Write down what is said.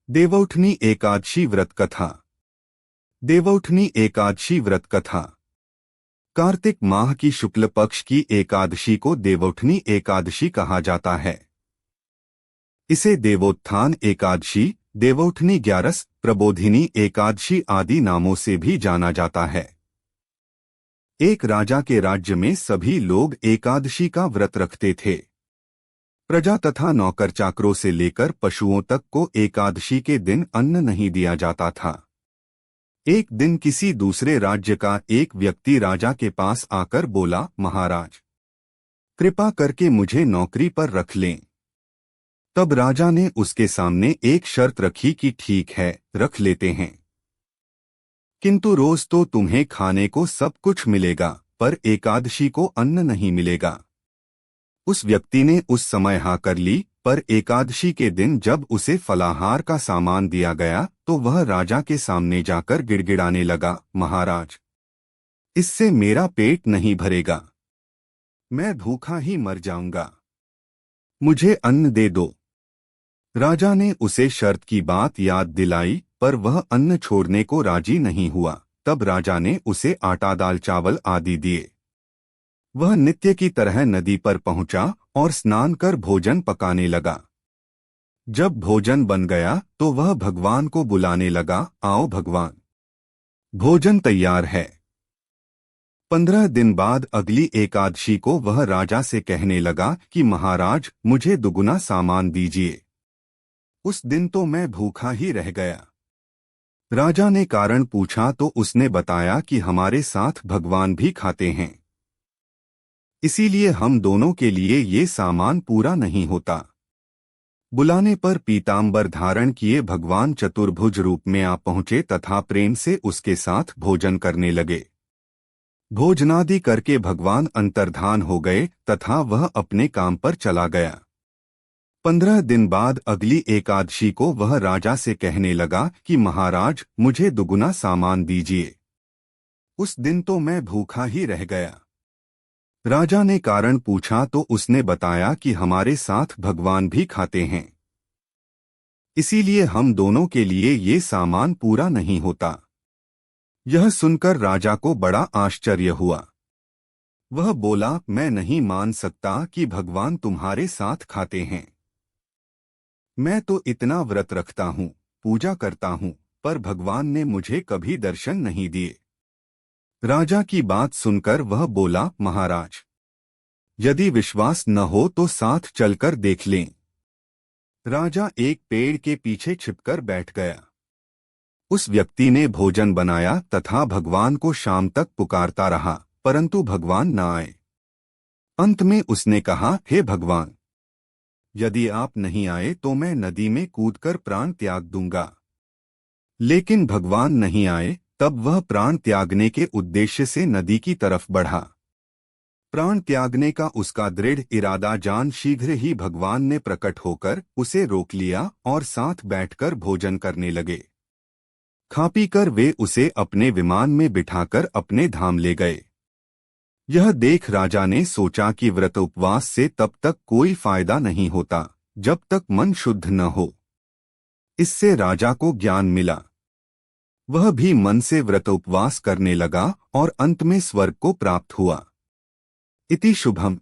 देवउठनी एकादशी व्रत कथा। देवउठनी एकादशी व्रत कथा। कार्तिक माह की शुक्ल पक्ष की एकादशी को देवउठनी एकादशी कहा जाता है। इसे देवोत्थान एकादशी, देवउठनी ग्यारस, प्रबोधिनी एकादशी आदि नामों से भी जाना जाता है। एक राजा के राज्य में सभी लोग एकादशी का व्रत रखते थे। प्रजा तथा नौकर चाकरों से लेकर पशुओं तक को एकादशी के दिन अन्न नहीं दिया जाता था। एक दिन किसी दूसरे राज्य का एक व्यक्ति राजा के पास आकर बोला, महाराज, कृपा करके मुझे नौकरी पर रख लें। तब राजा ने उसके सामने एक शर्त रखी कि ठीक है, रख लेते हैं, किंतु रोज तो तुम्हें खाने को सब कुछ मिलेगा, पर एकादशी को अन्न नहीं मिलेगा। उस व्यक्ति ने उस समय हाँ कर ली, पर एकादशी के दिन जब उसे फलाहार का सामान दिया गया तो वह राजा के सामने जाकर गिड़गिड़ाने लगा, महाराज, इससे मेरा पेट नहीं भरेगा, मैं भूखा ही मर जाऊंगा, मुझे अन्न दे दो। राजा ने उसे शर्त की बात याद दिलाई, पर वह अन्न छोड़ने को राजी नहीं हुआ। तब राजा ने उसे आटा, दाल, चावल आदि दिए। वह नित्य की तरह नदी पर पहुंचा और स्नान कर भोजन पकाने लगा। जब भोजन बन गया तो वह भगवान को बुलाने लगा, आओ भगवान, भोजन तैयार है। 15 दिन बाद अगली एकादशी को वह राजा से कहने लगा कि महाराज, मुझे दुगुना सामान दीजिए। उस दिन तो मैं भूखा ही रह गया। राजा ने कारण पूछा तो उसने बताया कि हमारे साथ भगवान भी खाते हैं, इसीलिए हम दोनों के लिए ये सामान पूरा नहीं होता। बुलाने पर पीतांबर धारण किए भगवान चतुर्भुज रूप में आ पहुंचे तथा प्रेम से उसके साथ भोजन करने लगे। भोजनादि करके भगवान अंतर्धान हो गए तथा वह अपने काम पर चला गया। 15 दिन बाद अगली एकादशी को वह राजा से कहने लगा कि महाराज, मुझे दुगुना सामान दीजिए। उस दिन तो मैं भूखा ही रह गया। राजा ने कारण पूछा तो उसने बताया कि हमारे साथ भगवान भी खाते हैं, इसीलिए हम दोनों के लिए ये सामान पूरा नहीं होता। यह सुनकर राजा को बड़ा आश्चर्य हुआ। वह बोला, मैं नहीं मान सकता कि भगवान तुम्हारे साथ खाते हैं। मैं तो इतना व्रत रखता हूँ, पूजा करता हूँ, पर भगवान ने मुझे कभी दर्शन नहीं दिए। राजा की बात सुनकर वह बोला, महाराज, यदि विश्वास न हो तो साथ चलकर देख लें। राजा एक पेड़ के पीछे छिपकर बैठ गया। उस व्यक्ति ने भोजन बनाया तथा भगवान को शाम तक पुकारता रहा, परंतु भगवान न आए। अंत में उसने कहा, हे भगवान, यदि आप नहीं आए तो मैं नदी में कूदकर प्राण त्याग दूंगा। लेकिन भगवान नहीं आए। तब वह प्राण त्यागने के उद्देश्य से नदी की तरफ बढ़ा। प्राण त्यागने का उसका दृढ़ इरादा जान शीघ्र ही भगवान ने प्रकट होकर उसे रोक लिया और साथ बैठकर भोजन करने लगे। खा पी कर वे उसे अपने विमान में बिठाकर अपने धाम ले गए। यह देख राजा ने सोचा कि व्रत उपवास से तब तक कोई फायदा नहीं होता जब तक मन शुद्ध न हो। इससे राजा को ज्ञान मिला। वह भी मन से व्रत उपवास करने लगा और अंत में स्वर्ग को प्राप्त हुआ। इति शुभम।